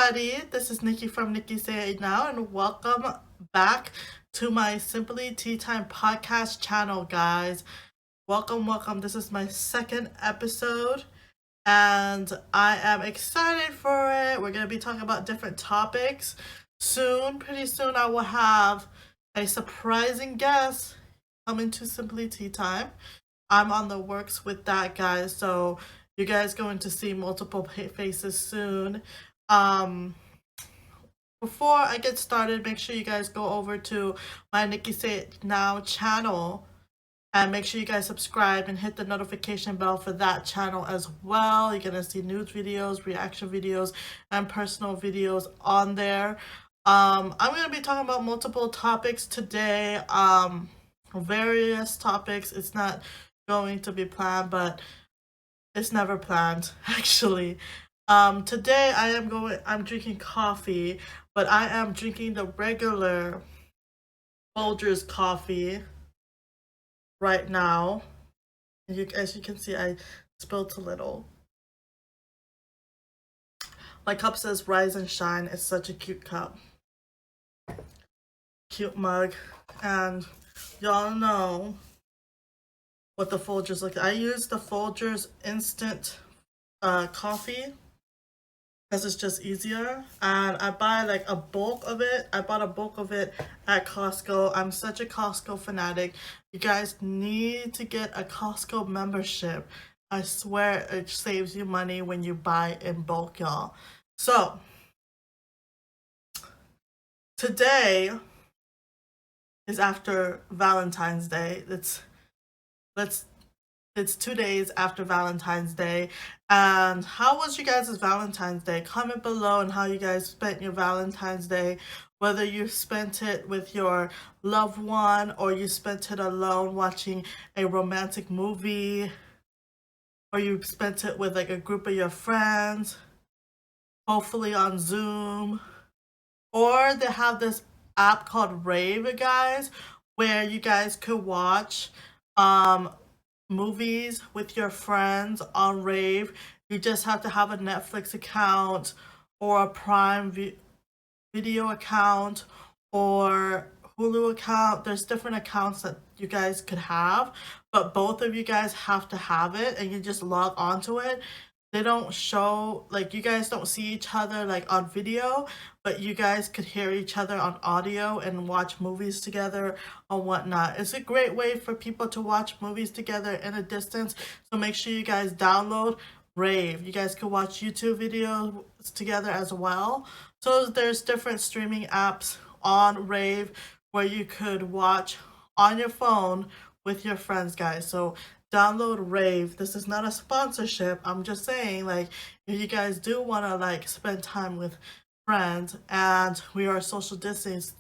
everybody, this is Nikki from Nikki Say Now, and welcome back to my Simply Tea Time podcast channel, guys. Welcome. This is my second episode, and I am excited for it. We're going to be talking about different topics. Pretty soon, I will have a surprising guest coming to Simply Tea Time. I'm on the works with that, guys, so you guys going to see multiple faces soon. Before I get started, make sure you guys go over to my Nikki Say It Now channel and make sure you guys subscribe and hit the notification bell for that channel as well. You're gonna see news videos, reaction videos, and personal videos on there. I'm gonna be talking about multiple topics today. Various topics. It's not going to be planned, but it's never planned actually. Today I'm drinking coffee, but I am drinking the regular Folgers coffee right now. As you can see, I spilled a little. My cup says Rise and Shine. It's such a cute cup. Cute mug. And y'all know what the Folgers look like. I use the Folgers instant coffee because it's just easier, and I buy like a bulk of it. I bought a bulk of it at Costco. I'm such a Costco fanatic. You guys need to get a Costco membership. I swear it saves you money when you buy in bulk, y'all. So today is after Valentine's Day. It's 2 days after Valentine's Day. And how was you guys' Valentine's Day? Comment below on how you guys spent your Valentine's Day. Whether you spent it with your loved one or you spent it alone watching a romantic movie, or you spent it with like a group of your friends, hopefully on Zoom. Or they have this app called Rave, guys, where you guys could watch movies with your friends on Rave. You just have to have a Netflix account or a Prime Video account or Hulu account. There's different accounts that you guys could have, but both of you guys have to have it, and you just log onto it. They don't show, like, you guys don't see each other like on video, but you guys could hear each other on audio and watch movies together or whatnot. It's a great way for people to watch movies together in a distance, so make sure you guys download Rave. You guys could watch YouTube videos together as well. So there's different streaming apps on Rave where you could watch on your phone with your friends, guys. So download Rave. This is not a sponsorship. I'm just saying, like, if you guys do want to like spend time with friends and we are social distancing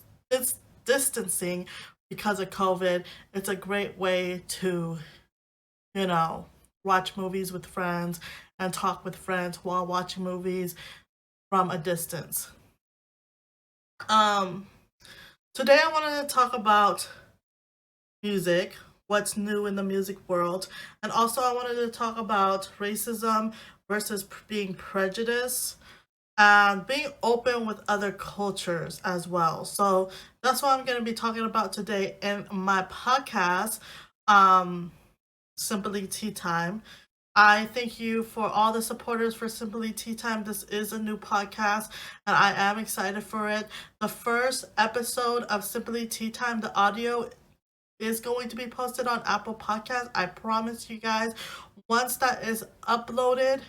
because of COVID, it's a great way to, watch movies with friends and talk with friends while watching movies from a distance. Today I wanted to talk about music, what's new in the music world, and also I wanted to talk about racism versus being prejudiced and being open with other cultures as well. So that's what I'm going to be talking about today in my podcast, Simply Tea Time. I thank you for all the supporters for Simply Tea Time. This is a new podcast, and I am excited for it. The first episode of Simply Tea Time, the audio is going to be posted on Apple Podcasts. I promise you guys. Once that is uploaded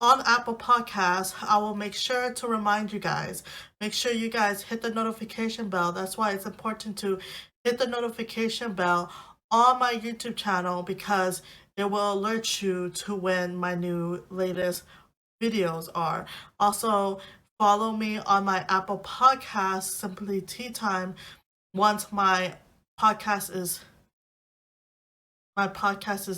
on Apple Podcasts, I will make sure to remind you guys. Make sure you guys hit the notification bell. That's why it's important to hit the notification bell on my YouTube channel, because it will alert you to when my new latest videos are. Also, follow me on my Apple Podcasts, Simply Tea Time, once my podcast is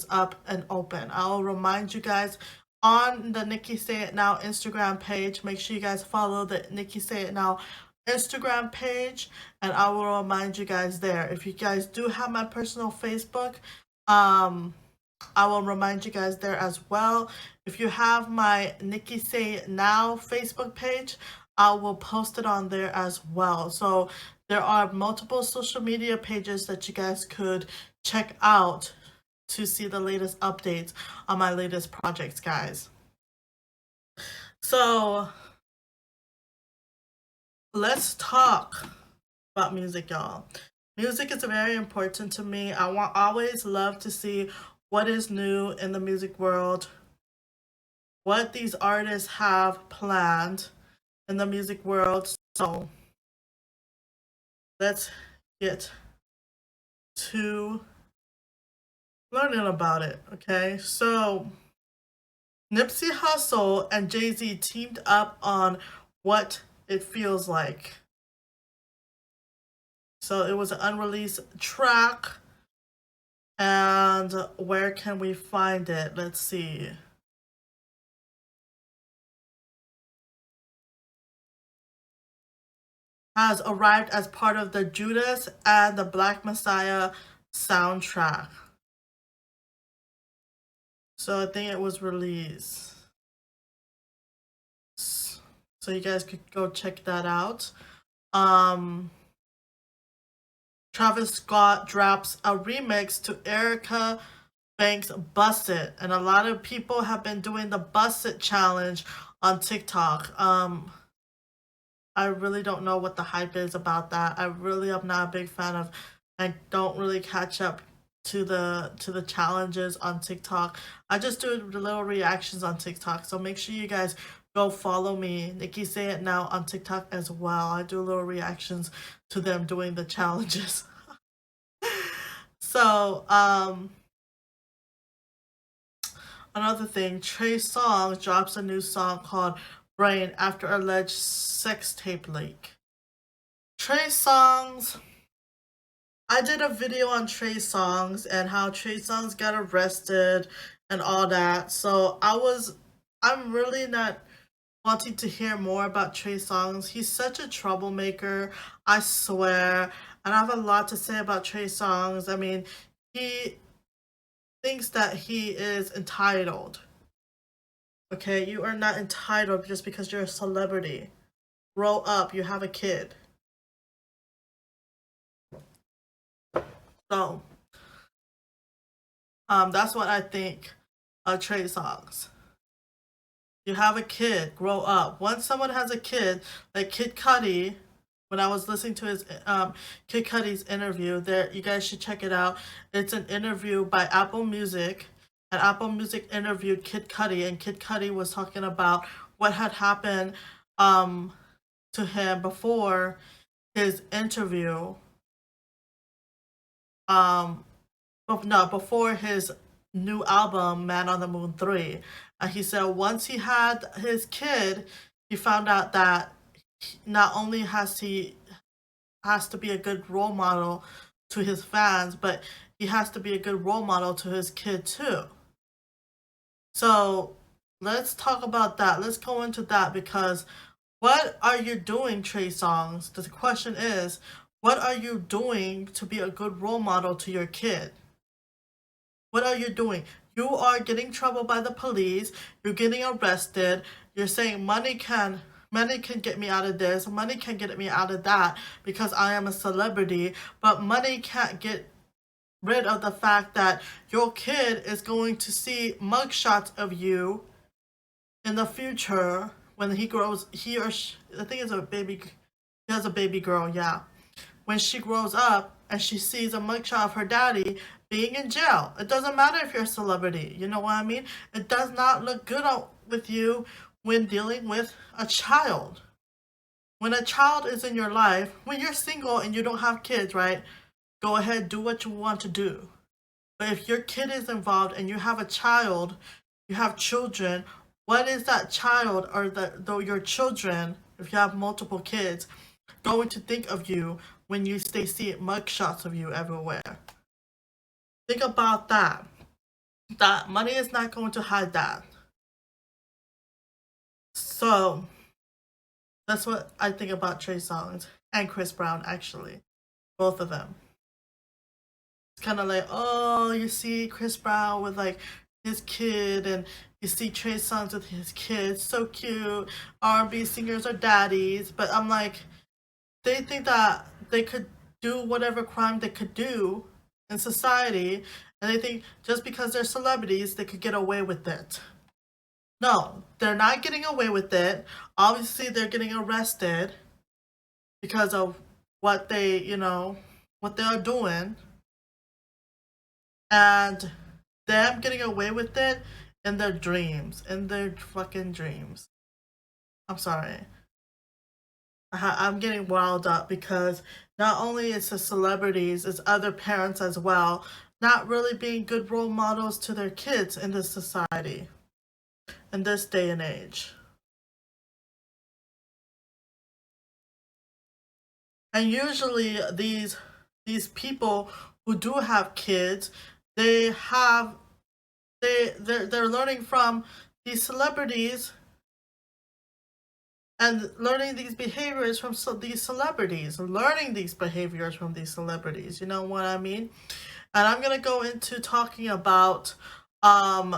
up and open. I'll remind you guys on the Nikki Say It Now Instagram page. Make sure you guys follow the Nikki Say It Now Instagram page, and I will remind you guys there. If you guys do have my personal Facebook, I will remind you guys there as well. If you have my Nikki Say It Now Facebook page, I will post it on there as well. So there are multiple social media pages that you guys could check out to see the latest updates on my latest projects, guys. So let's talk about music, y'all. Music is very important to me. Always love to see what is new in the music world, what these artists have planned in the music world. So let's get to learning about it, okay? So Nipsey Hussle and Jay-Z teamed up on What It Feels Like. So it was an unreleased track. And where can we find it? Let's see. Has arrived as part of the Judas and the Black Messiah soundtrack. So I think it was released. So you guys could go check that out. Travis Scott drops a remix to Erica Banks' Bust It. And a lot of people have been doing the Bust It challenge on TikTok. I really don't know what the hype is about that. I really am not a big fan of, I don't really catch up to the challenges on TikTok. I just do the little reactions on TikTok. So make sure you guys go follow me, Nikki Say It Now, on TikTok as well. I do little reactions to them doing the challenges. So, another thing, Trey Songz drops a new song called Brain after alleged sex tape leak. Trey Songz, I did a video on Trey Songz and how Trey Songz got arrested and all that. So I'm really not wanting to hear more about Trey Songz. He's such a troublemaker, I swear. And I have a lot to say about Trey Songz. I mean, he thinks that he is entitled. Okay, you are not entitled just because you're a celebrity. Grow up, you have a kid. So, that's what I think of Trey Songz. You have a kid, grow up. Once someone has a kid, like Kid Cudi, when I was listening to his Kid Cudi's interview, there you guys should check it out. It's an interview by Apple Music, and Apple Music interviewed Kid Cudi, and Kid Cudi was talking about what had happened to him before his interview. Before his new album, Man on the Moon 3. And he said once he had his kid, he found out that not only has to be a good role model to his fans, but he has to be a good role model to his kid too. So let's talk about that. Let's go into that, because what are you doing, Trey Songz? The question is, what are you doing to be a good role model to your kid? What are you doing? You are getting trouble by the police. You're getting arrested. You're saying money can get me out of this. Money can get me out of that because I am a celebrity. But money can't get rid of the fact that your kid is going to see mugshots of you in the future when he grows. He or she, I think it's a baby. He has a baby girl. Yeah. When she grows up and she sees a mugshot of her daddy being in jail. It doesn't matter if you're a celebrity. You know what I mean? It does not look good with you when dealing with a child. When a child is in your life, when you're single and you don't have kids, right? Go ahead, do what you want to do. But if your kid is involved and you have a child, you have children, what is that child or your children, if you have multiple kids, going to think of you when they see mugshots of you everywhere? Think about that. That money is not going to hide that. So that's what I think about Trey Songz and Chris Brown, actually. Both of them. It's kind of like, oh, you see Chris Brown with like his kid, and you see Trey Songz with his kids, so cute. R&B singers are daddies, but I'm like, they think that they could do whatever crime they could do in society, and they think just because they're celebrities, they could get away with it. No, they're not getting away with it. Obviously, they're getting arrested because of what what they're doing, and them getting away with it in their dreams, in their fucking dreams. I'm sorry. I'm getting riled up because not only is the celebrities, it's other parents as well, not really being good role models to their kids in this society, in this day and age. And usually these people who do have kids, they have they're learning from these celebrities and learning these behaviors from these celebrities, learning these behaviors from these celebrities. You know what I mean? And I'm gonna go into talking about um,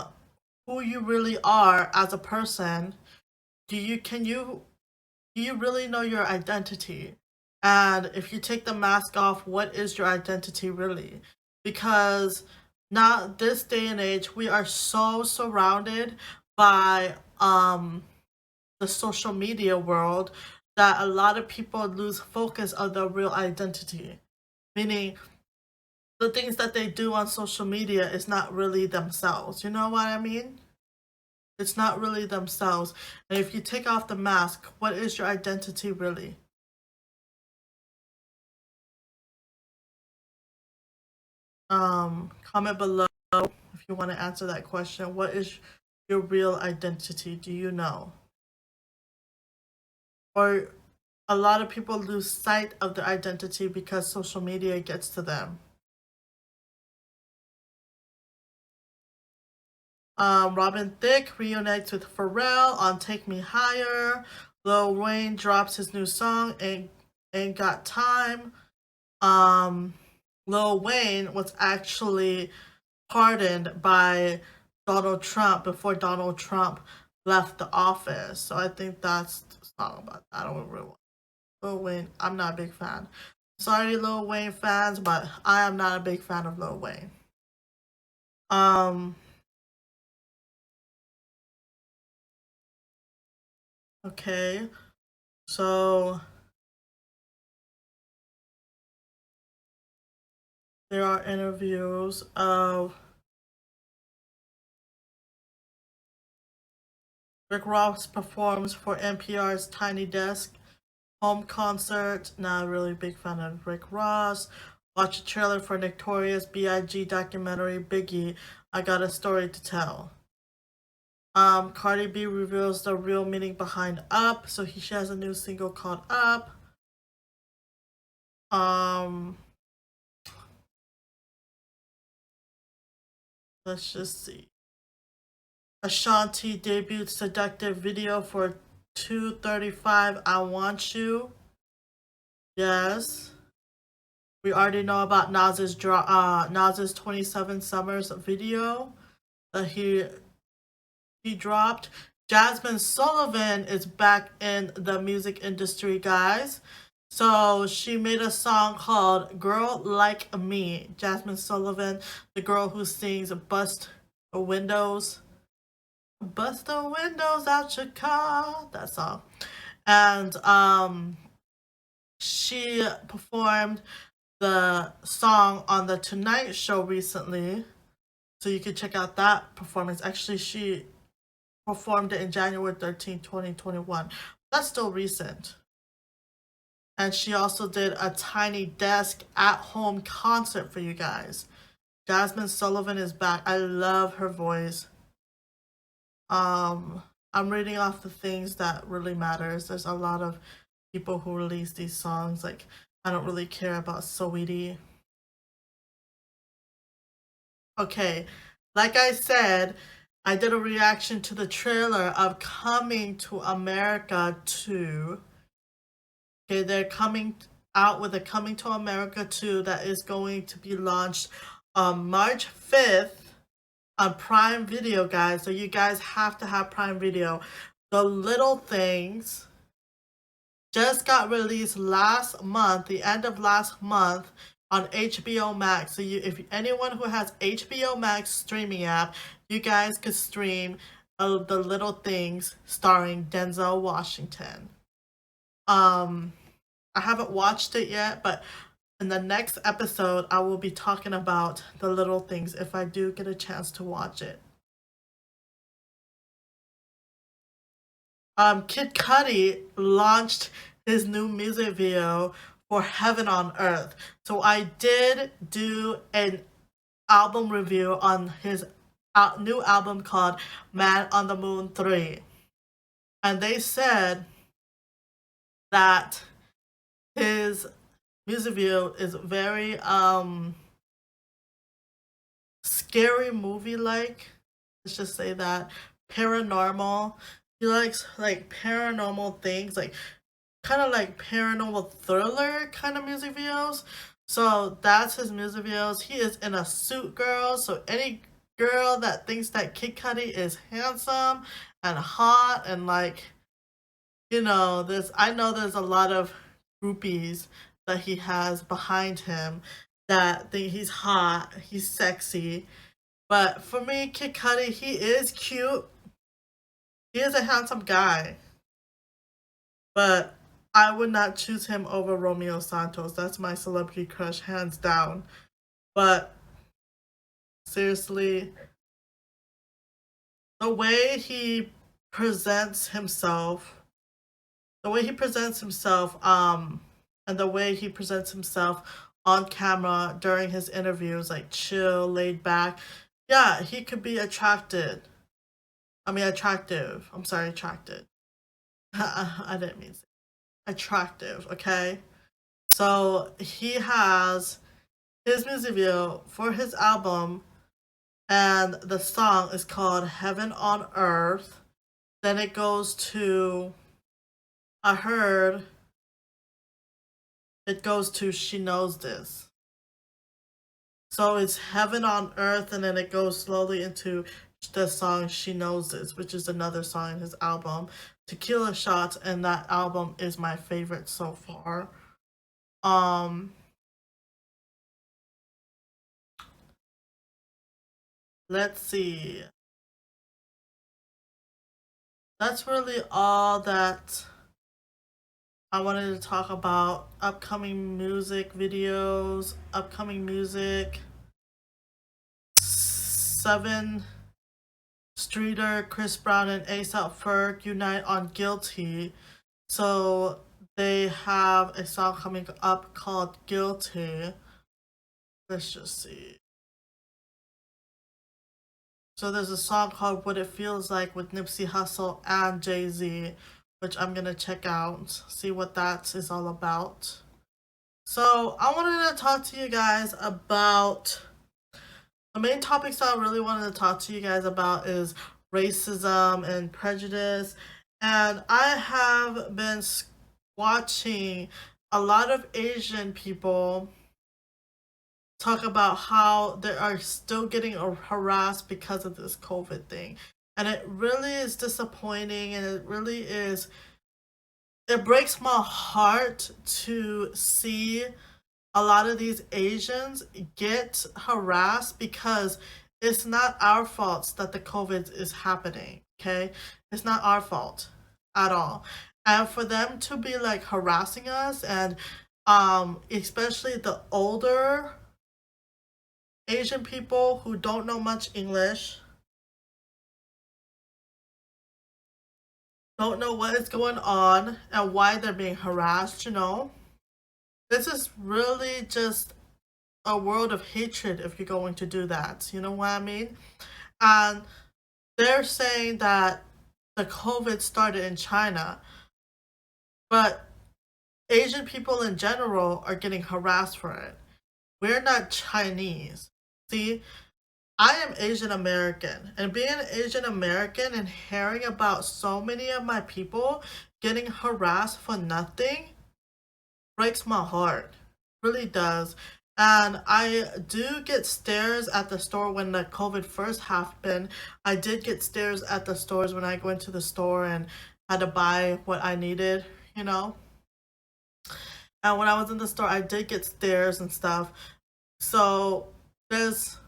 who you really are as a person. Do you really know your identity? And if you take the mask off, what is your identity really? Because now this day and age, we are so surrounded by the social media world that a lot of people lose focus of their real identity. Meaning the things that they do on social media is not really themselves. You know what I mean? It's not really themselves. And if you take off the mask, what is your identity really? Comment below if you want to answer that question. What is your real identity? Do you know? Or a lot of people lose sight of their identity because social media gets to them. Robin Thicke reunites with Pharrell on Take Me Higher. Lil Wayne drops his new song, Ain't Got Time. Lil Wayne was actually pardoned by Donald Trump before Donald Trump left the office. So I think that's the song about that. I don't really want Lil Wayne. I'm not a big fan. Sorry, Lil Wayne fans, but I am not a big fan of Lil Wayne. Okay. So there are interviews of Rick Ross performs for NPR's Tiny Desk home concert. Not a really big fan of Rick Ross. Watch a trailer for Notorious B.I.G. documentary Biggie, I Got a Story to Tell. Cardi B reveals the real meaning behind Up. So she has a new single called Up. Let's just see. Ashanti debuted seductive video for 235 I Want You. Yes. We already know about Nas's 27 Summers video that he dropped. Jasmine Sullivan is back in the music industry, guys. So she made a song called Girl Like Me. Jasmine Sullivan, the girl who sings Bust the Windows. Bust the windows out your car. That song. And she performed the song on the Tonight Show recently. So you can check out that performance. Actually, she performed it in January 13, 2021. That's still recent. And she also did a Tiny Desk at-home concert for you guys. Jasmine Sullivan is back. I love her voice. I'm reading off the things that really matters. There's a lot of people who release these songs. Like, I don't really care about Saweetie. Okay, like I said, I did a reaction to the trailer of Coming to America 2. Okay, they're coming out with a Coming to America 2 that is going to be launched on March 5th. on Prime Video, guys. So you guys have to have Prime Video. The Little Things just got released last month, the end of last month, on HBO Max. So if anyone who has HBO Max streaming app, you guys could stream The Little Things starring Denzel Washington. I haven't watched it yet, but in the next episode, I will be talking about The Little Things if I do get a chance to watch it. Kid Cudi launched his new music video for Heaven on Earth. So I did do an album review on his new album called Man on the Moon 3. And they said that his music video is very scary movie like. Let's just say that. Paranormal. He likes like paranormal things, like kind of like paranormal thriller kind of music videos. So that's his music videos. He is in a suit, girl. So any girl that thinks that Kid Cudi is handsome and hot and like, I know there's a lot of groupies that he has behind him that think he's hot, he's sexy. But for me, Kid Cudi, he is cute. He is a handsome guy. But I would not choose him over Romeo Santos. That's my celebrity crush, hands down. But seriously, the way he presents himself, and the way he presents himself on camera during his interviews, like chill, laid back, yeah, he could be attractive. I'm sorry, attracted. I didn't mean to say attractive, okay? So he has his music video for his album, and the song is called Heaven on Earth. Then it goes to, I heard, it goes to She Knows This. So it's Heaven on Earth, and then it goes slowly into the song She Knows This, which is another song in his album, Tequila Shots, and that album is my favorite so far. Let's see. That's really all that I wanted to talk about. Upcoming music videos, upcoming music. 7 Streeter, Chris Brown, and ASAP Ferg unite on Guilty. So they have a song coming up called Guilty. Let's just see. So there's a song called What It Feels Like with Nipsey Hussle and Jay-Z, which I'm gonna check out, see what that is all about. So I wanted to talk to you guys about, the main topics I really wanted to talk to you guys about is racism and prejudice. And I have been watching a lot of Asian people talk about how they are still getting harassed because of this COVID thing. And it really is disappointing, and it breaks my heart to see a lot of these Asians get harassed because it's not our fault that the COVID is happening, okay? It's not our fault at all. And for them to be like harassing us, and especially the older Asian people who don't know much English, don't know what is going on and why they're being harassed, This is really just a world of hatred if you're going to do that. You know what I mean? And they're saying that the COVID started in China, but Asian people in general are getting harassed for it. We're not Chinese. See, I am Asian American, and being an Asian American and hearing about so many of my people getting harassed for nothing breaks my heart. Really does. And I do get stares at the store when the COVID first happened. I did get stares at the stores when I went to the store and had to buy what I needed, you know. And when I was in the store, I did get stares and stuff. So there's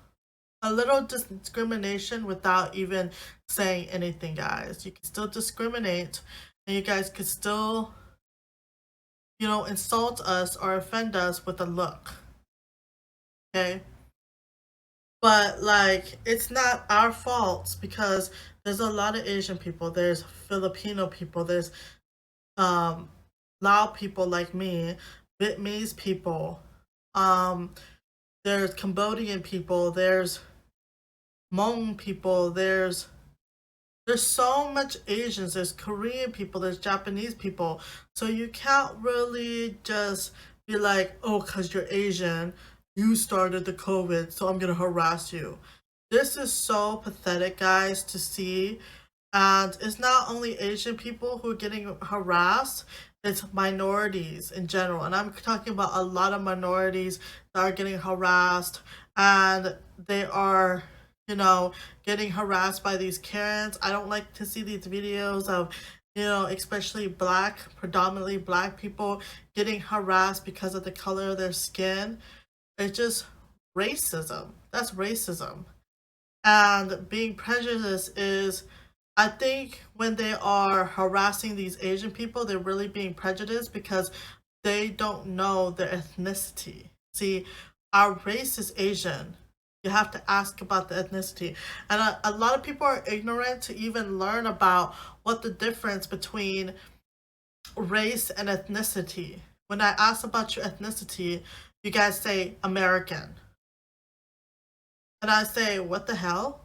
a little discrimination without even saying anything, guys. You can still discriminate, and you guys could still, insult us or offend us with a look. Okay? But like, it's not our fault because there's a lot of Asian people, there's Filipino people, there's um Lao people like me, Vietnamese people, um there's Cambodian people, there's Hmong people, there's so much Asians, there's Korean people, there's Japanese people. So you can't really just be like, oh, because you're Asian, you started the COVID, so I'm going to harass you. This is so pathetic, guys, to see. And it's not only Asian people who are getting harassed, it's minorities in general. And I'm talking about a lot of minorities that are getting harassed, and they are, getting harassed by these Karens. I don't like to see these videos of, especially predominantly black people getting harassed because of the color of their skin. It's just racism. That's racism. And being prejudiced is, I think when they are harassing these Asian people, they're really being prejudiced because they don't know their ethnicity. See, our race is Asian. You have to ask about the ethnicity. And a lot of people are ignorant to even learn about what the difference between race and ethnicity. When I ask about your ethnicity, you guys say American. And I say, what the hell?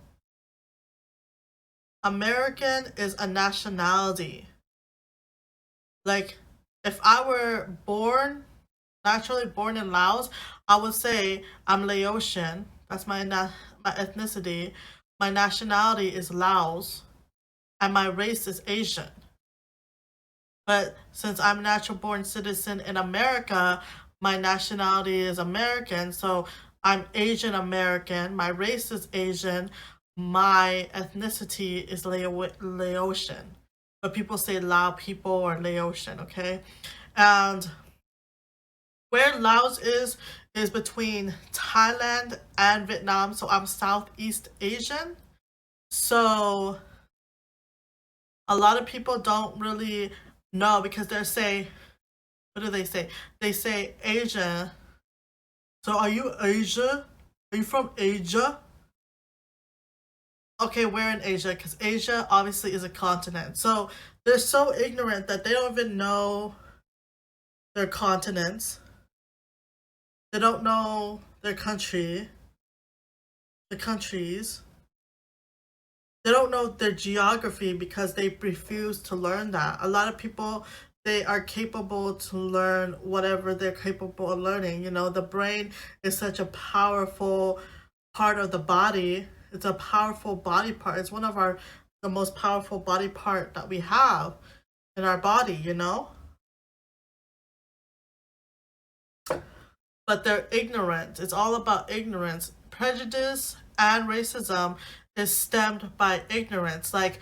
American is a nationality. Like, if I were naturally born in Laos, I would say I'm Laotian. That's my ethnicity. My nationality is Laos, and my race is Asian. But since I'm a natural born citizen in America, my nationality is American, so I'm Asian American. My race is Asian. My ethnicity is Laotian. But people say Lao people or Laotian, okay? And where Laos is between Thailand and Vietnam, so I'm Southeast Asian. So a lot of people don't really know because they say, what do they say? They say Asia. So are you Asia? Are you from Asia? Okay, where in Asia? Because Asia obviously is a continent. So they're so ignorant that they don't even know their continents. They don't know their the countries. They don't know their geography because they refuse to learn that. A lot of people, they are capable to learn whatever they're capable of learning. The brain is such a powerful part of the body. It's a powerful body part. It's one of the most powerful body part that we have in our body. But they're ignorant. It's all about ignorance. Prejudice and racism is stemmed by ignorance. Like,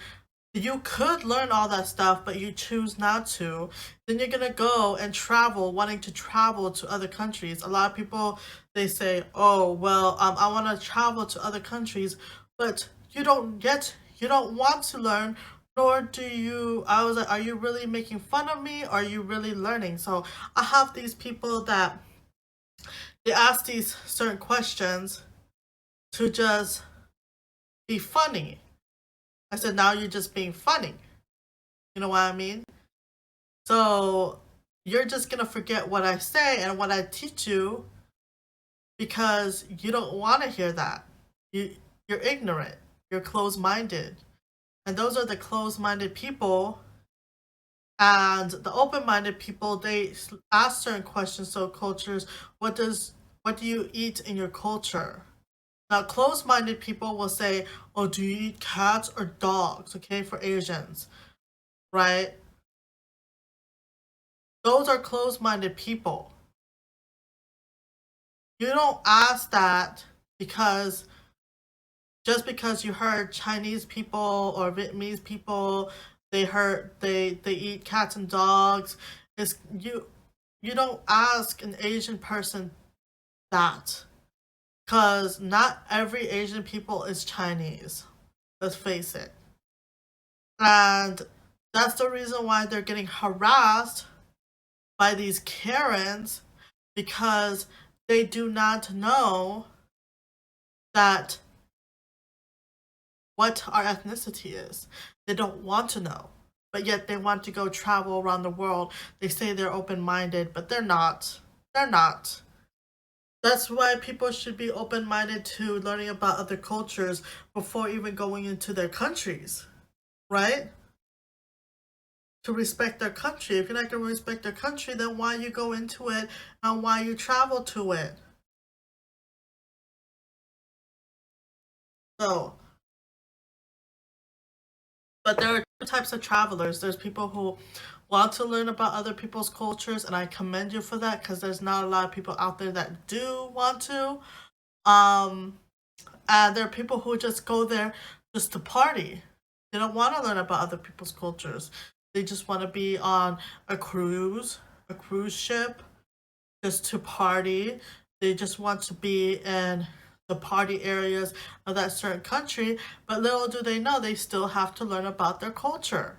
you could learn all that stuff, but you choose not to. Then you're gonna go and travel, wanting to travel to other countries. A lot of people, they say, "Oh, well, I want to travel to other countries," but you don't want to learn, nor do you. I was like, "Are you really making fun of me? Or are you really learning?" So I have these people that they ask these certain questions to just be funny. I said, now you're just being funny. You know what I mean? So you're just going to forget what I say and what I teach you because you don't want to hear that. You're ignorant. You're closed-minded. And those are the closed-minded people. And the open-minded people, they ask certain questions. So cultures, what do you eat in your culture? Now, closed-minded people will say, oh, do you eat cats or dogs? Okay, for Asians, right? Those are closed-minded people. You don't ask that because just because you heard Chinese people or Vietnamese people they eat cats and dogs, is you don't ask an Asian person that, because not every Asian people is Chinese. Let's face it. And that's the reason why they're getting harassed by these Karens, because they do not know that what our ethnicity is. They don't want to know. But yet they want to go travel around the world. They say they're open minded, but they're not. They're not. That's why people should be open minded to learning about other cultures before even going into their countries, right? To respect their country. If you're not going to respect their country, then why you go into it and why you travel to it? So, but there are two types of travelers. There's people who want to learn about other people's cultures, and I commend you for that because there's not a lot of people out there that do want to. Um, and there are people who just go there just to party. They don't want to learn about other people's cultures. They just want to be on a cruise ship, just to party. They just want to be in the party areas of that certain country, but little do they know they still have to learn about their culture.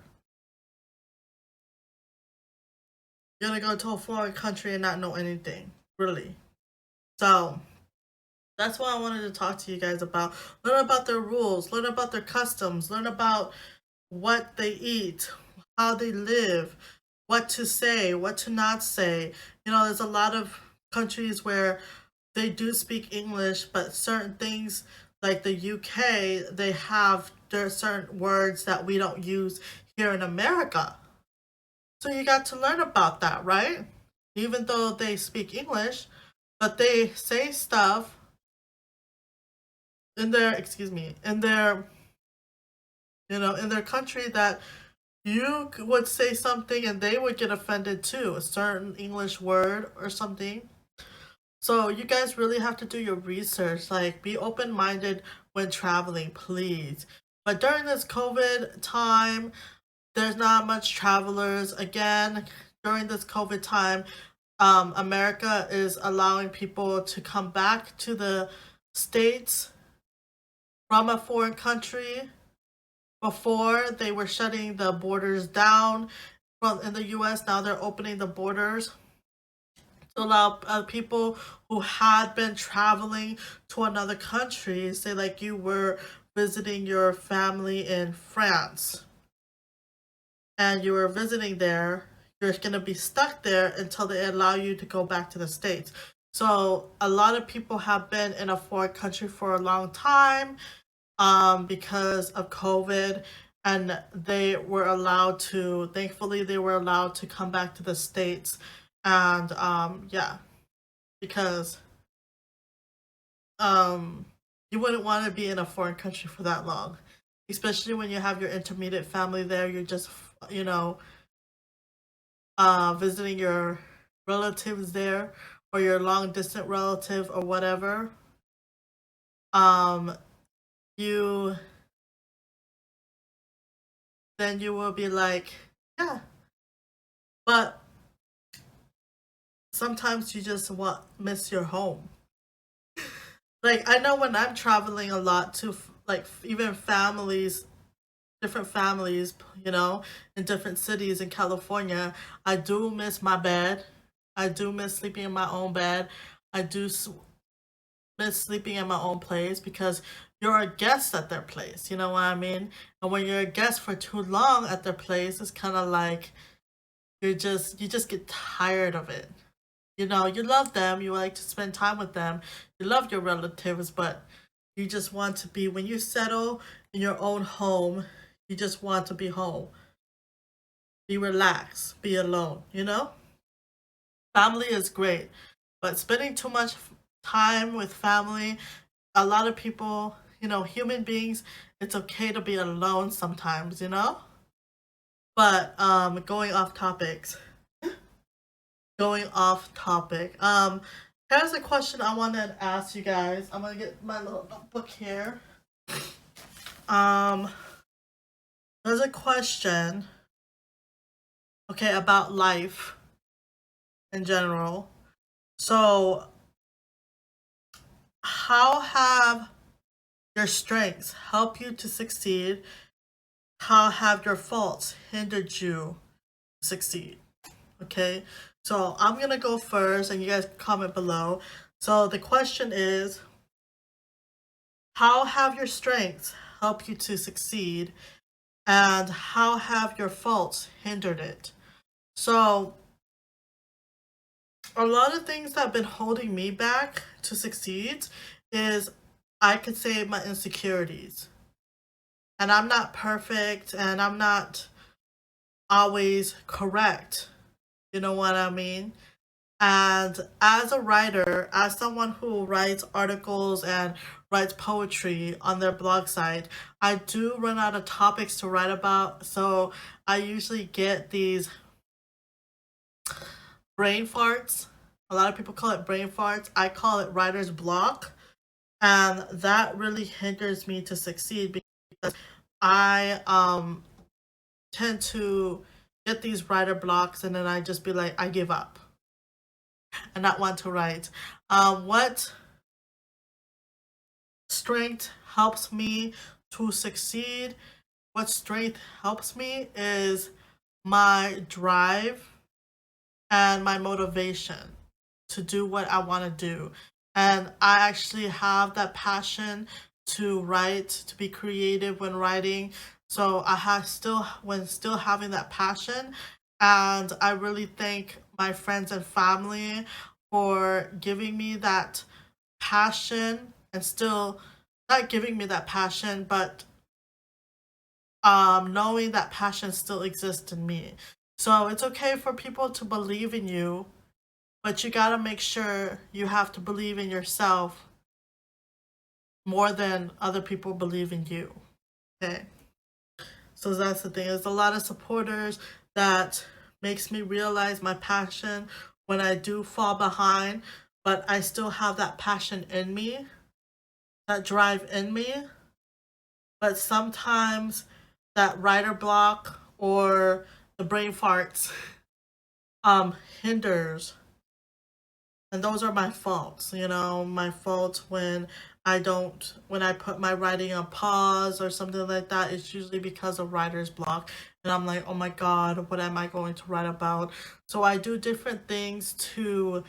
You're gonna go to a foreign country and not know anything, really. So that's what I wanted to talk to you guys about. Learn about their rules, learn about their customs, learn about what they eat, how they live, what to say, what to not say. You know, there's a lot of countries where they do speak English, but certain things like the UK, they have there are certain words that we don't use here in America. So you got to learn about that, right? Even though they speak English, but they say stuff in their in their country that you would say something and they would get offended too, a certain English word or something. So you guys really have to do your research. Like, be open minded when traveling, please. But during this COVID time, there's not much travelers. Again, during this COVID time, America is allowing people to come back to the States from a foreign country. Before, they were shutting the borders down from in the US. Now they're opening the borders to allow people who had been traveling to another country, say like you were visiting your family in France and you were visiting there, you're going to be stuck there until they allow you to go back to the States. So a lot of people have been in a foreign country for a long time, because of COVID, and they were allowed to, thankfully, they were allowed to come back to the States. And yeah, because um, you wouldn't want to be in a foreign country for that long, especially when you have your intermediate family there. You're just, you know, visiting your relatives there or your long distant relative or whatever. Um, you then you will be like, yeah, but sometimes you just want miss your home. Like, I know when I'm traveling a lot to like even families, different families, in different cities in California, I do miss my bed. I do miss sleeping in my own bed. I do miss sleeping in my own place because you're a guest at their place. You know what I mean? And when you're a guest for too long at their place, it's kind of like you just get tired of it. You know, you love them, you like to spend time with them, you love your relatives, but you just want to be, when you settle in your own home, you just want to be home, be relaxed, be alone, you know? Family is great, but spending too much time with family, a lot of people, human beings, it's okay to be alone sometimes, you know? But going off topics. Going off topic. Here's a question I want to ask you guys. I'm gonna get my little notebook here. Um, there's a question, okay, about life in general. So, how have your strengths helped you to succeed? How have your faults hindered you to succeed? Okay, so I'm gonna go first, and you guys comment below. So the question is, how have your strengths helped you to succeed, and how have your faults hindered it? So a lot of things that have been holding me back to succeed is, I could say, my insecurities. And I'm not perfect, and I'm not always correct. You know what I mean? And as a writer, as someone who writes articles and writes poetry on their blog site, I do run out of topics to write about. So I usually get these brain farts. A lot of people call it brain farts. I call it writer's block. And that really hinders me to succeed, because I tend to get these writer blocks, and then I just be like, I give up and not want to write. What strength helps me to succeed? What strength helps me is my drive and my motivation to do what I want to do. And I actually have that passion to write, to be creative when writing. So I have still, when still having that passion. And I really thank my friends and family for giving me that passion, and still not giving me that passion, but knowing that passion still exists in me. So it's okay for people to believe in you, but you gotta make sure you have to believe in yourself more than other people believe in you. Okay. So that's the thing. There's a lot of supporters that makes me realize my passion when I do fall behind, but I still have that passion in me, that drive in me. But sometimes that writer block or the brain farts hinders, and those are my faults. My fault when I put my writing on pause or something like that. It's usually because of writer's block, and I'm like, oh my god, what am I going to write about? So I do different things to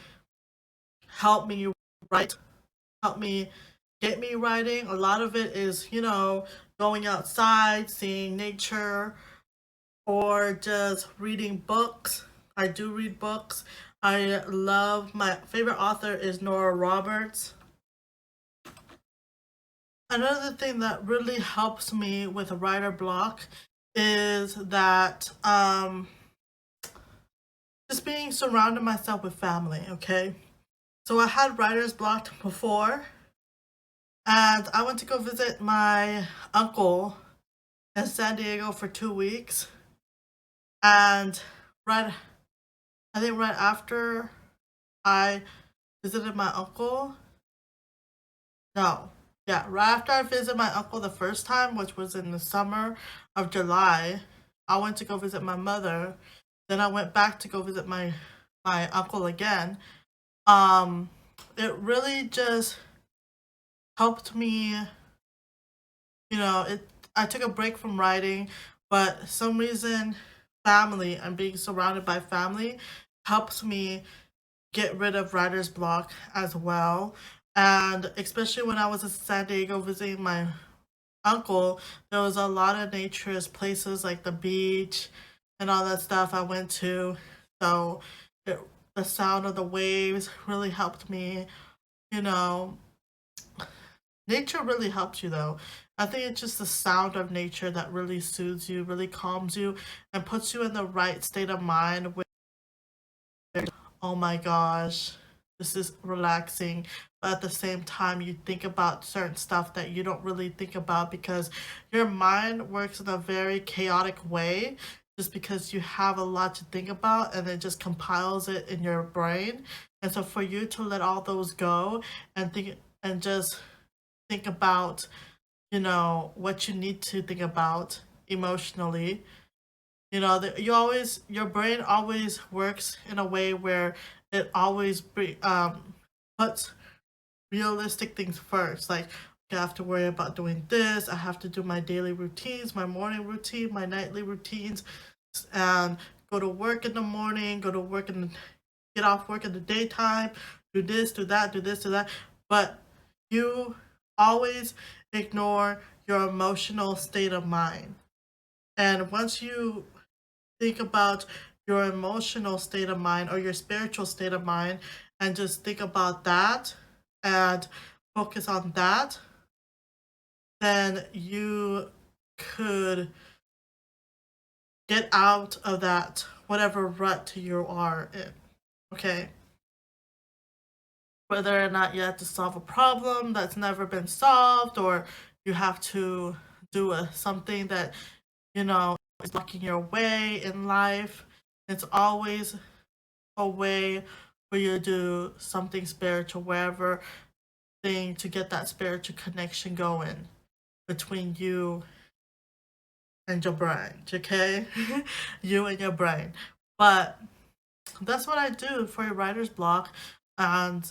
help me write, help me get me writing. A lot of it is, going outside, seeing nature, or just reading books. I do read books. My favorite author is Nora Roberts. Another thing that really helps me with a writer block is that just being surrounded myself with family, okay? So I had writer's block before, and I went to go visit my uncle in San Diego for 2 weeks. And I think right after I visited my uncle, no, yeah, right after I visited my uncle the first time, which was in the summer of July, I went to go visit my mother. Then I went back to go visit my uncle again. It really just helped me, I took a break from writing, but some reason family and being surrounded by family helps me get rid of writer's block as well. And especially when I was in San Diego visiting my uncle, there was a lot of naturist places like the beach and all that stuff I went to. So the sound of the waves really helped me. You know, nature really helps you though. I think it's just the sound of nature that really soothes you, really calms you, and puts you in the right state of mind where, oh my gosh, this is relaxing. But at the same time, you think about certain stuff that you don't really think about because your mind works in a very chaotic way, just because you have a lot to think about and it just compiles it in your brain. And so for you to let all those go and think and just think about, what you need to think about emotionally. Your brain always works in a way where it always puts realistic things first. Like, okay, I have to worry about doing this. I have to do my daily routines, my morning routine, my nightly routines, and go to work in the morning, go to work and get off work in the daytime, do this, do that, do this, do that. But you always ignore your emotional state of mind. And once you think about your emotional state of mind or your spiritual state of mind and just think about that and focus on that, then you could get out of that whatever rut you are in. Okay? Whether or not you have to solve a problem that's never been solved, or you have to do something that, is blocking your way in life, it's always a way for you to do something spiritual, wherever thing to get that spiritual connection going between you and your brain, okay? You and your brain. But that's what I do for your writer's block. And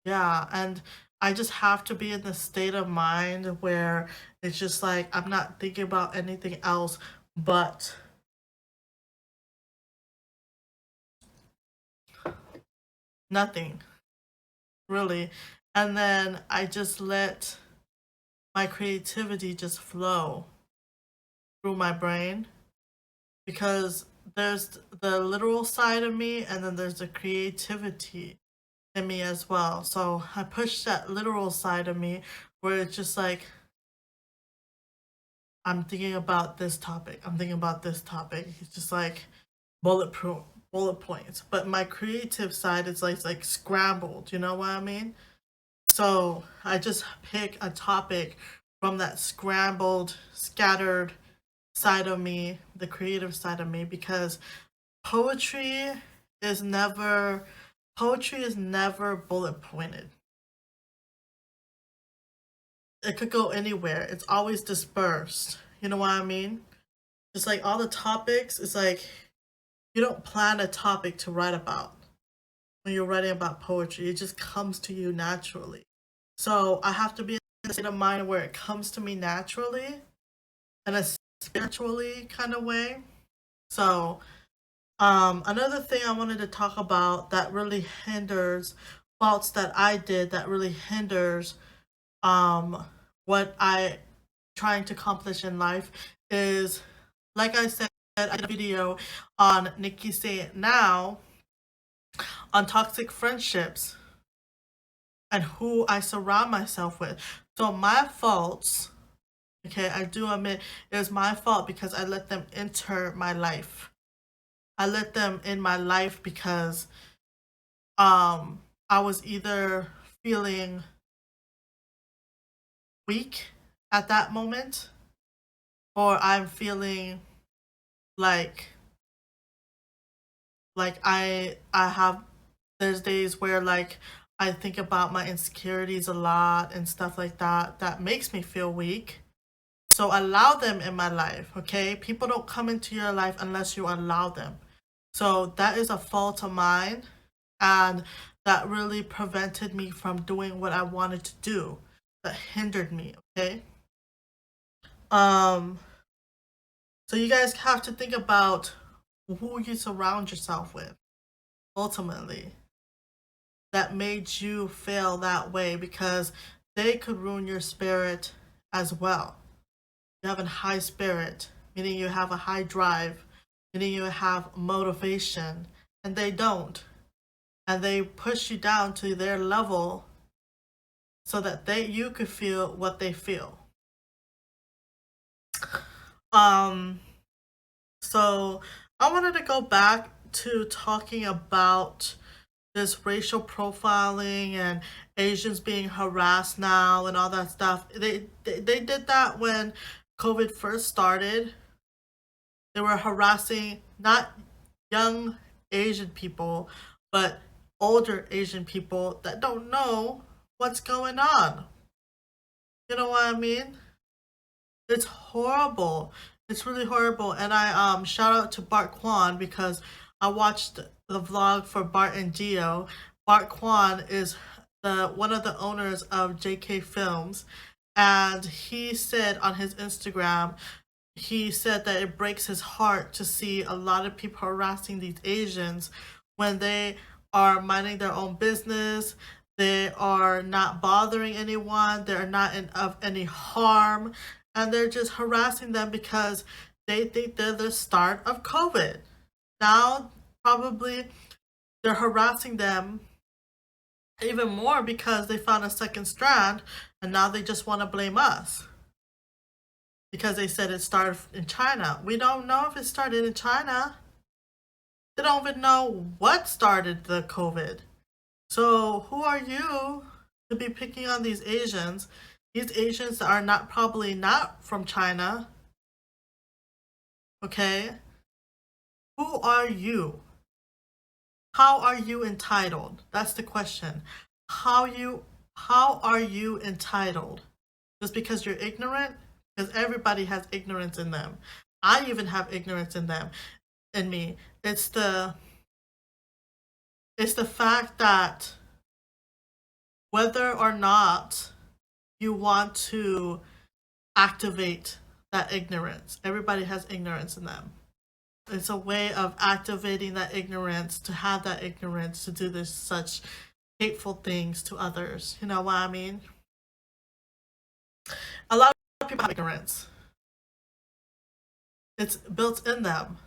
yeah, and I just have to be in the state of mind where it's just like I'm not thinking about anything else but nothing, really. And then I just let my creativity just flow through my brain, because there's the literal side of me and then there's the creativity in me as well. So I push that literal side of me where it's just like I'm thinking about this topic. I'm thinking about this topic. It's just like bullet points. But my creative side is like scrambled. You know what I mean? So I just pick a topic from that scrambled, scattered side of me, the creative side of me, because poetry is never bullet pointed. It could go anywhere. It's always dispersed. You know what I mean? Just like all the topics, it's like you don't plan a topic to write about when you're writing about poetry. It just comes to you naturally. So I have to be in a state of mind where it comes to me naturally in a spiritually kind of way. So another thing I wanted to talk about that really hinders faults that I did that really hinders what I trying to accomplish in life is, like I said, I did a video on Nikki Say now on toxic friendships and who I surround myself with. So my faults, okay, I do admit it was my fault because I let them enter my life. I let them in my life because I was either feeling weak at that moment, or I'm feeling like I have, there's days where like I think about my insecurities a lot and stuff like that that makes me feel weak. So allow them in my life, okay? People don't come into your life unless you allow them. So that is a fault of mine, and that really prevented me from doing what I wanted to do. That hindered me, okay? Um so you guys have to think about who you surround yourself with ultimately that made you feel that way, because they could ruin your spirit as well. You have a high spirit, meaning you have a high drive, meaning you have motivation, and they don't. And they push you down to their level so that you could feel what they feel. Um so I wanted to go back to talking about this racial profiling and Asians being harassed now and all that stuff. They did that when COVID first started. They were harassing not young Asian people, but older Asian people that don't know what's going on. You know what I mean? It's horrible. It's really horrible. And I shout out to Bart Kwan because I watched the vlog for Bart and Geo. Bart Kwan is the one of the owners of JK Films, and he said on his Instagram, he said that it breaks his heart to see a lot of people harassing these Asians when they are minding their own business. They are not bothering anyone. They're not of any harm. And they're just harassing them because they think they're the start of COVID. Now, probably they're harassing them even more because they found a second strand and now they just want to blame us because they said it started in China. We don't know if it started in China. They don't even know what started the COVID. So who are you to be picking on these Asians? These Asians are probably not from China. Okay? Who are you? How are you entitled? That's the question. How are you entitled? Just because you're ignorant? Because everybody has ignorance in them. I even have ignorance in me. It's the fact that whether or not you want to activate that ignorance, everybody has ignorance in them. It's a way of activating that ignorance, to have that ignorance to do such hateful things to others. You know what I mean? A lot of people have ignorance. It's built in them.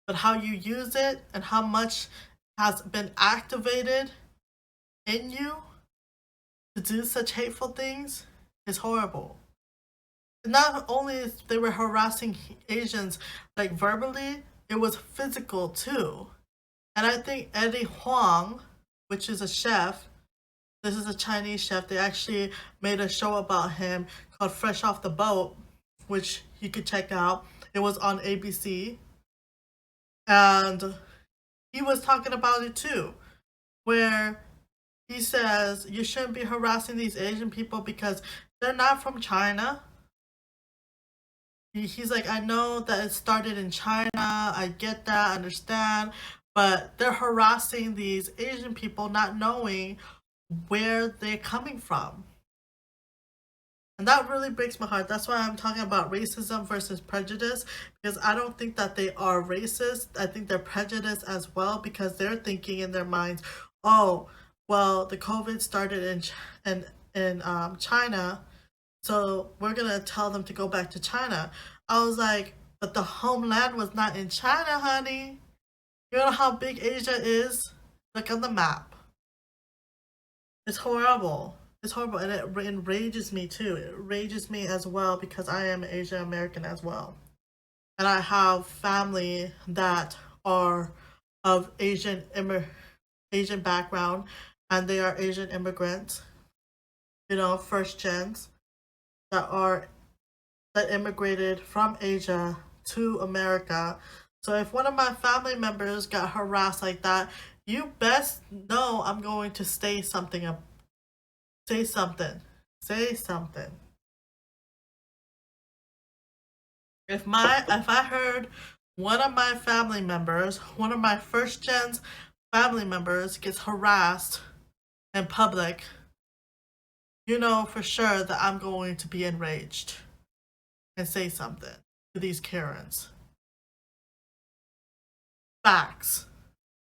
But how you use it and how much has been activated in you to do such hateful things is horrible. Not only they were harassing Asians like verbally, it was physical too. And I think Eddie Huang, which is a chef, this is a Chinese chef, they actually made a show about him called Fresh Off the Boat, which you could check out. It was on ABC. And he was talking about it too, where he says you shouldn't be harassing these Asian people because they're not from China. He's like, I know that it started in China, I get that, I understand, but they're harassing these Asian people not knowing where they're coming from. And that really breaks my heart. That's why I'm talking about racism versus prejudice, because I don't think that they are racist. I think they're prejudiced as well, because they're thinking in their minds, oh, well, the COVID started in China, so we're going to tell them to go back to China. I was like, but the homeland was not in China, honey. You know how big Asia is? Look on the map. It's horrible. It's horrible, and it enrages me too. It enrages me as well because I am Asian American as well. And I have family that are of Asian background, and they are Asian immigrants, you know, first gens that immigrated from Asia to America. So if one of my family members got harassed like that, you best know I'm going to say something. Say something. Say something. If I heard one of my family members, one of my first gen's family members gets harassed in public, you know for sure that I'm going to be enraged and say something to these Karens. Facts.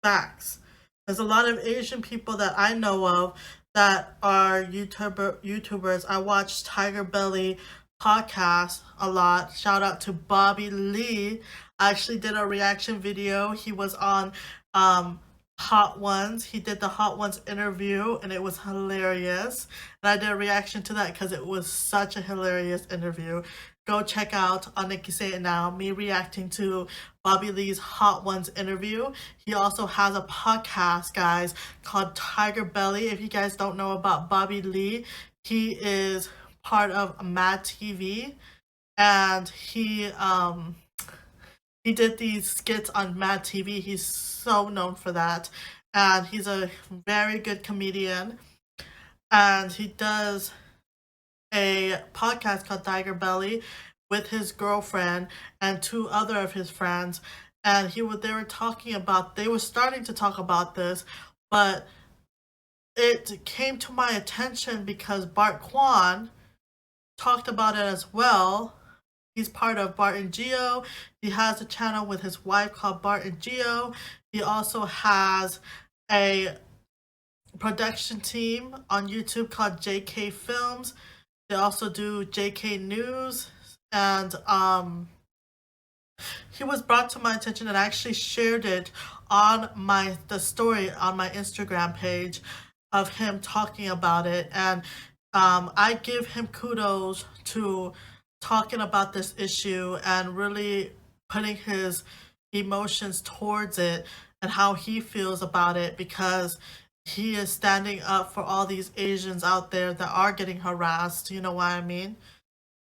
Facts. There's a lot of Asian people that I know of that are YouTubers. I watch Tiger Belly podcast a lot. Shout out to Bobby Lee. I actually did a reaction video. He was on Hot Ones. He did the Hot Ones interview, and it was hilarious. And I did a reaction to that because it was such a hilarious interview. Go check out on Nikki Say It Now, me reacting to Bobby Lee's Hot Ones interview. He also has a podcast, guys, called Tiger Belly. If you guys don't know about Bobby Lee, he is part of Mad TV, and he He did these skits on Mad TV. He's so known for that. And he's a very good comedian. And he does a podcast called Tiger Belly with his girlfriend and two other of his friends. And they were starting to talk about this, but it came to my attention because Bart Kwan talked about it as well. He's part of Bart and Geo. He has a channel with his wife called Bart and Geo. He also has a production team on YouTube called JK Films. They also do JK News, and he was brought to my attention, and I actually shared it on the story on my Instagram page of him talking about it. And I give him kudos to talking about this issue and really putting his emotions towards it and how he feels about it, because he is standing up for all these Asians out there that are getting harassed. You know what I mean?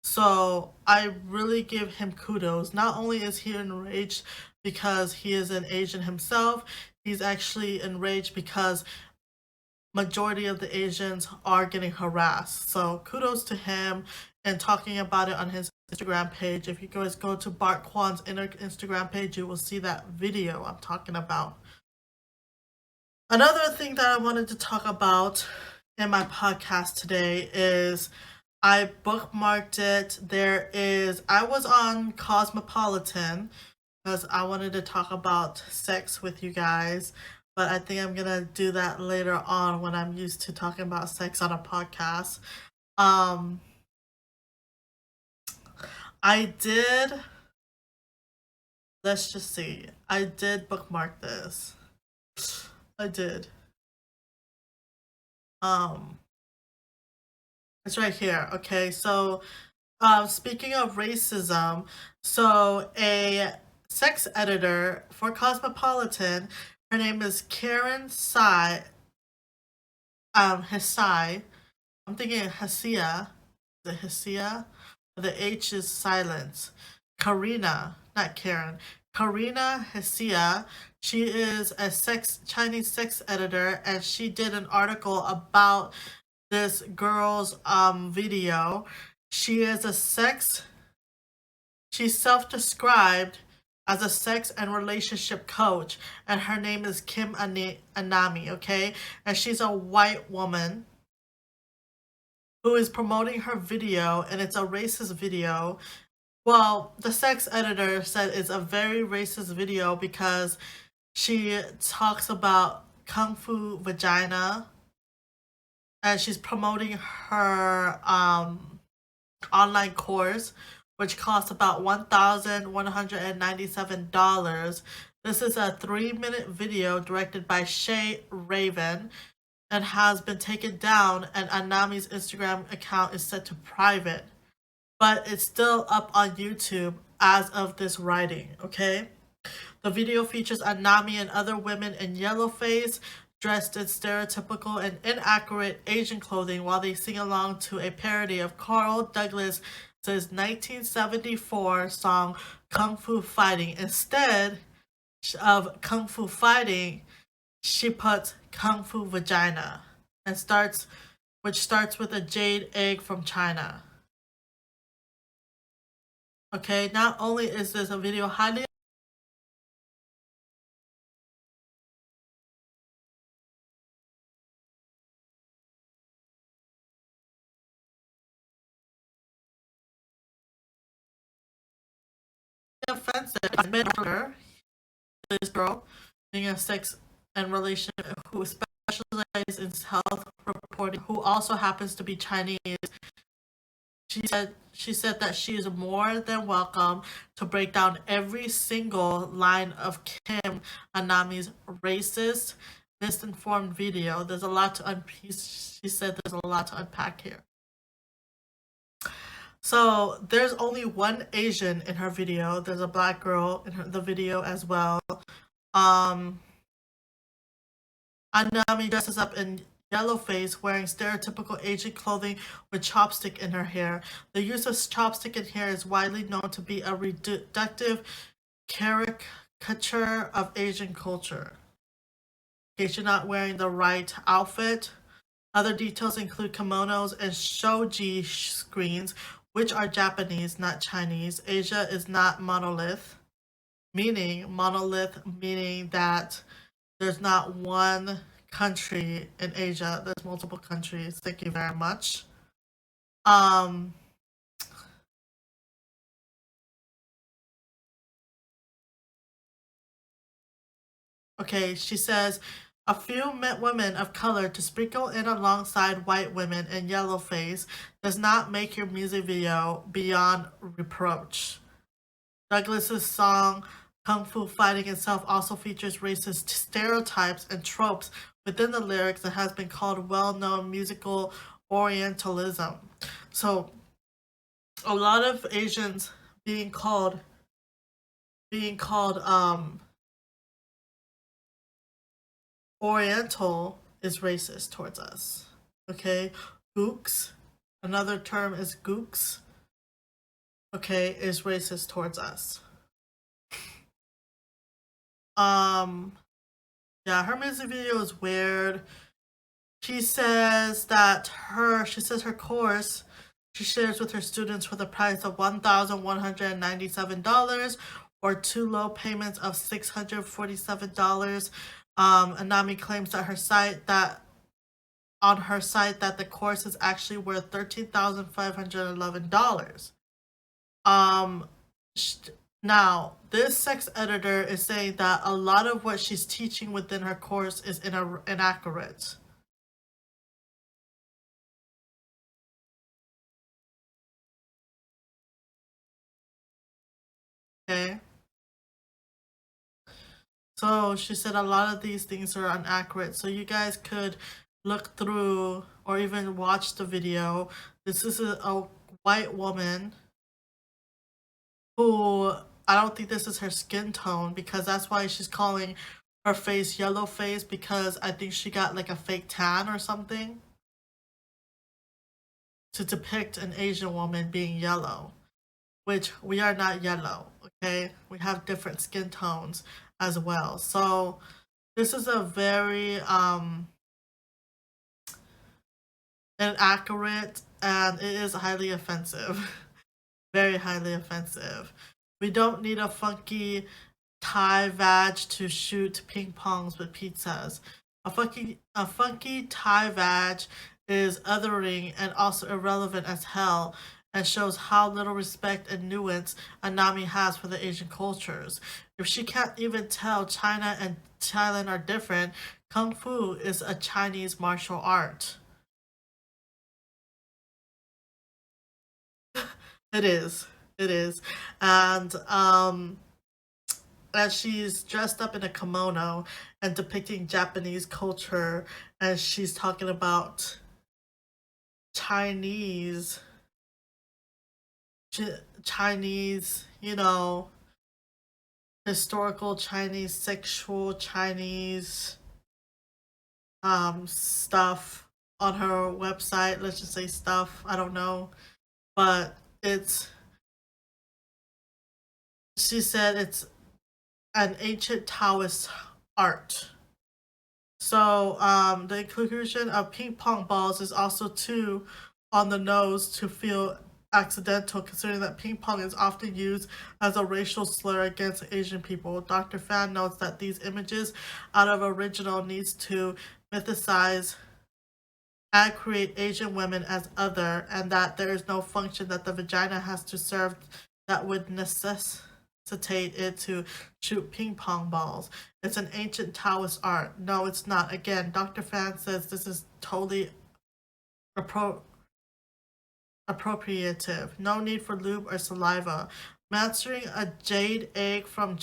So I really give him kudos. Not only is he enraged because he is an Asian himself, he's actually enraged because majority of the Asians are getting harassed. So kudos to him and talking about it on his Instagram page. If you guys go to Bart Kwan's Instagram page, you will see that video I'm talking about. Another thing that I wanted to talk about in my podcast today is I bookmarked it. I was on Cosmopolitan because I wanted to talk about sex with you guys, but I think I'm gonna do that later on when I'm used to talking about sex on a podcast. I did, let's just see, I did bookmark this. I did. It's right here. Okay, so speaking of racism, so a sex editor for Cosmopolitan, her name is Karen Sai, Hisai. I'm thinking Hasia. The Hasia? The H is silent. Karina, not Karen. Karina Hasia. She is a Chinese sex editor, and she did an article about this girl's video. She's self-described as a sex and relationship coach, and her name is Kim Anami, okay? And she's a white woman who is promoting her video, and it's a racist video. Well, the sex editor said it's a very racist video because she talks about Kung Fu Vagina, and she's promoting her online course, which costs about $1,197. This is a 3-minute video directed by Shay Raven and has been taken down, and Anami's Instagram account is set to private. But it's still up on YouTube as of this writing, okay? The video features Anami and other women in yellowface, dressed in stereotypical and inaccurate Asian clothing while they sing along to a parody of Carl Douglas' 1974 song Kung Fu Fighting. Instead of Kung Fu Fighting, she puts Kung Fu Vagina, which starts with a jade egg from China. Okay, not only is this a video highly offensive, this girl being a sex and relationship who specializes in health reporting, who also happens to be Chinese. She said that she is more than welcome to break down every single line of Kim Anami's racist, misinformed video. There's a lot to she said there's a lot to unpack here. So there's only one Asian in her video. There's a black girl in the video as well. Anami dresses up in yellowface, wearing stereotypical Asian clothing with chopstick in her hair. The use of chopstick in hair is widely known to be a reductive caricature of Asian culture. In case you're not wearing the right outfit. Other details include kimonos and shoji screens, which are Japanese, not Chinese. Asia is not meaning that there's not one country in Asia. There's multiple countries. Thank you very much. Um, Okay, she says a few women of color to sprinkle in alongside white women in yellow face does not make your music video beyond reproach. Douglas's song Kung Fu Fighting itself also features racist stereotypes and tropes within the lyrics that has been called well-known musical Orientalism. So a lot of Asians being called Oriental is racist towards us. Okay? Gooks, another term is gooks, okay, is racist towards us. Yeah, her music video is weird. She says her course she shares with her students for the price of $1,197 or 2 low payments of $647. Anami claims that on her site that the course is actually worth $13,511. Now, this sex editor is saying that a lot of what she's teaching within her course is inaccurate. Okay? So she said a lot of these things are inaccurate. So you guys could look through or even watch the video. This is a white woman who I don't think this is her skin tone because that's why she's calling her face yellow face because I think she got like a fake tan or something to depict an Asian woman being yellow, which we are not yellow, okay? We have different skin tones as well. So this is a very inaccurate and it is highly offensive. Very highly offensive. We don't need a funky Thai vag to shoot ping pongs with pizzas. A funky Thai vag is othering and also irrelevant as hell and shows how little respect and nuance Anami has for the Asian cultures. If she can't even tell China and Thailand are different, Kung Fu is a Chinese martial art. It is. It is. And she's dressed up in a kimono and depicting Japanese culture and she's talking about Chinese Chinese, historical Chinese, sexual Chinese stuff on her website. Let's just say stuff. I don't know. But she said it's an ancient Taoist art. So the inclusion of ping pong balls is also too on the nose to feel accidental, considering that ping pong is often used as a racial slur against Asian people. Dr. Fan notes that these images out of original needs to mythicize and create Asian women as other, and that there is no function that the vagina has to serve that would necessitate it to shoot ping pong balls. It's an ancient Taoist art. No, it's not. Again, Dr. Fan says this is totally appropriative. No need for lube or saliva. Mastering a jade egg from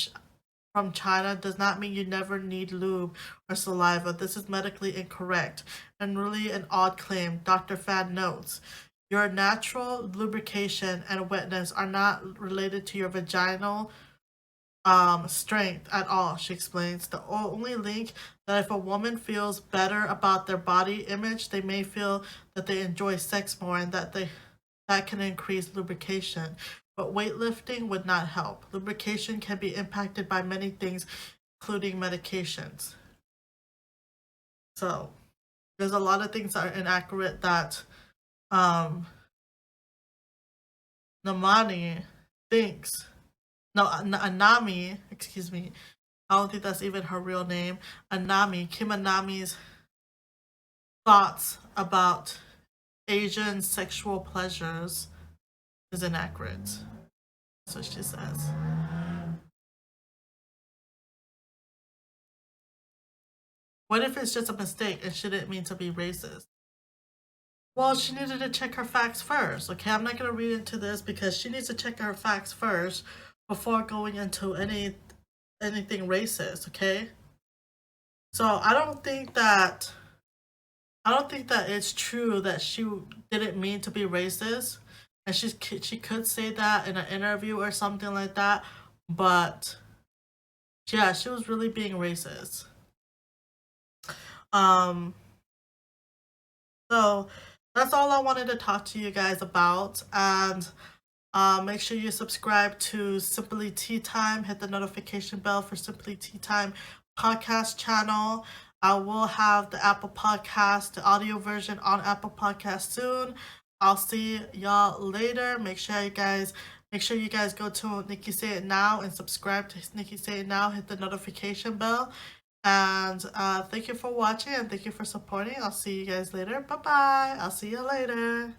China does not mean you never need lube or saliva. This is medically incorrect and really an odd claim. Dr. Fan notes, your natural lubrication and wetness are not related to your vaginal strength at all, she explains. The only link that if a woman feels better about their body image, they may feel that they enjoy sex more and that can increase lubrication. but weightlifting would not help. Lubrication can be impacted by many things, including medications. So there's a lot of things that are inaccurate that Namani thinks. No, Anami, excuse me. I don't think that's even her real name. Anami, Kim Anami's thoughts about Asian sexual pleasures is inaccurate. That's what she says. What if it's just a mistake and she didn't mean to be racist? Well, she needed to check her facts first, okay? I'm not going to read into this because she needs to check her facts first before going into anything racist, okay? So I don't think that it's true that she didn't mean to be racist, and she could say that in an interview or something like that, but yeah, she was really being racist. So that's all I wanted to talk to you guys about, and make sure you subscribe to Simply Tea Time. Hit the notification bell for Simply Tea Time podcast channel. I will have the Apple Podcast, the audio version on Apple Podcast soon. I'll see y'all later. Make sure you guys go to Nikki Say It Now and subscribe to Nikki Say It Now. Hit the notification bell. And thank you for watching and thank you for supporting. I'll see you guys later. Bye bye. I'll see you later.